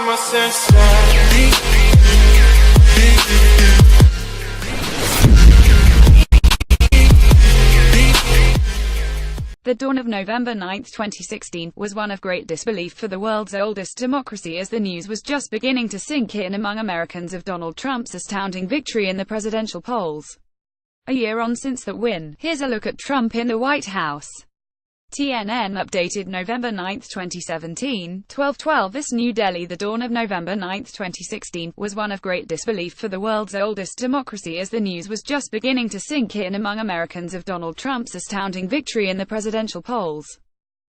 my senses. The dawn of November 9, 2016, was one of great disbelief for the world's oldest democracy as the news was just beginning to sink in among Americans of Donald Trump's astounding victory in the presidential polls. A year on since that win, here's a look at Trump in the White House. TNN updated November 9, 2017, 12:12 This New Delhi. The dawn of November 9, 2016, was one of great disbelief for the world's oldest democracy as the news was just beginning to sink in among Americans of Donald Trump's astounding victory in the presidential polls.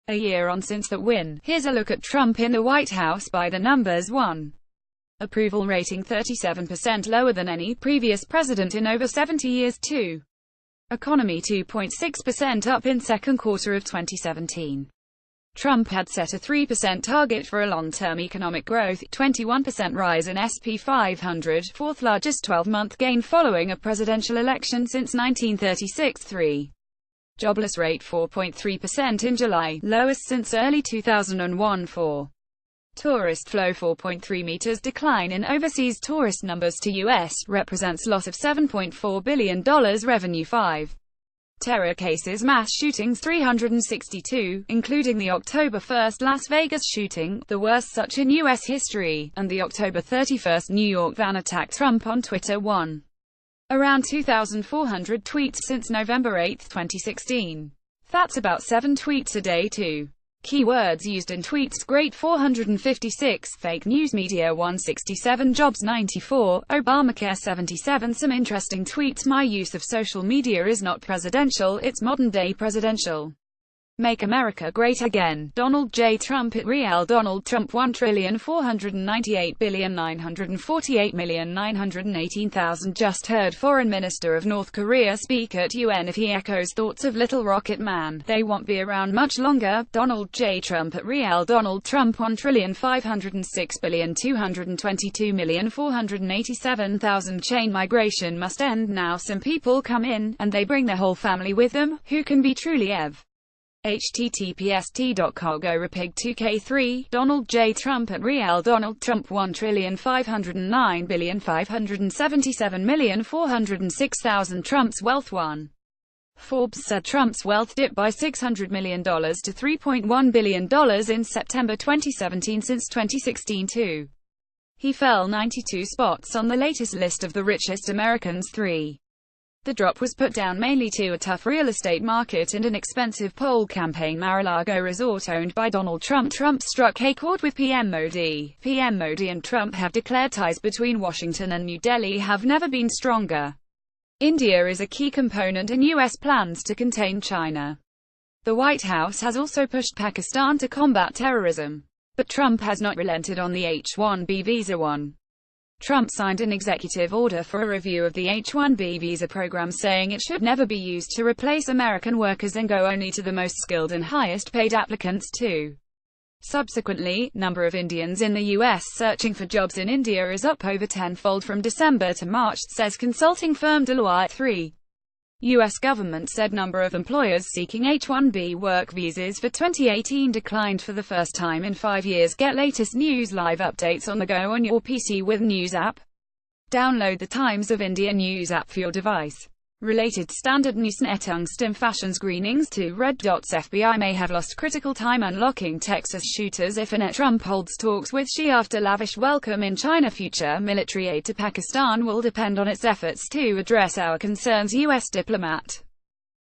A year on since that win, here's a look at Trump in the White House by the numbers. 1. Approval rating 37% lower than any previous president in over 70 years. 2. Economy 2.6% up in second quarter of 2017. Trump had set a 3% target for a long-term economic growth, 21% rise in SP 500, fourth largest 12-month gain following a presidential election since 1936. 3. Jobless rate 4.3% in July, lowest since early 2001. 4. Tourist flow 4.3 meters decline in overseas tourist numbers to U.S. represents loss of $7.4 billion revenue. 5. Terror cases mass shootings 362, including the October 1 Las Vegas shooting, the worst such in U.S. history, and the October 31 New York van attack. Trump on Twitter. 1. Around 2,400 tweets since November 8, 2016. That's about 7 tweets a day. 2. Keywords used in tweets: great 456, fake news media 167, jobs 94, Obamacare 77. Some interesting tweets: my use of social media is not presidential, it's modern day presidential. Make America Great Again. Donald J. Trump at Real Donald Trump. 1,498,948,918,000 just heard Foreign Minister of North Korea speak at UN. If he echoes thoughts of Little Rocket Man, they won't be around much longer. Donald J. Trump at Real Donald Trump. 1,506,222,487,000 chain migration must end now. Some people come in, and they bring their whole family with them. Who can be truly Ev? https t.cogorapig 2k3 Donald J. Trump at Real Donald Trump. 1,509,577,406,000 Trump's wealth. 1. Forbes said Trump's wealth dipped by $600 million to $3.1 billion in September 2017 since 2016. 2. He fell 92 spots on the latest list of the richest Americans. 3. The drop was put down mainly to a tough real estate market and an expensive poll campaign. Mar-a-Lago resort owned by Donald Trump. Trump struck a chord with PM Modi. PM Modi and Trump have declared ties between Washington and New Delhi have never been stronger. India is a key component in U.S. plans to contain China. The White House has also pushed Pakistan to combat terrorism. But Trump has not relented on the H-1B visa. 1. Trump signed an executive order for a review of the H-1B visa program, saying it should never be used to replace American workers and go only to the most skilled and highest paid applicants. 2. Subsequently, number of Indians in the U.S. searching for jobs in India is up over tenfold from December to March, says consulting firm Deloitte. 3. U.S. government said number of employers seeking H-1B work visas for 2018 declined for the first time in 5 years. Get latest news live updates on the go on your PC with News app. Download the Times of India News app for your device. Related Standard Newsnet Tungsten fashion screenings to red dots. FBI may have lost critical time unlocking Texas shooters if Annette Trump holds talks with Xi after lavish welcome in China. Future military aid to Pakistan will depend on its efforts to address our concerns, U.S. diplomat.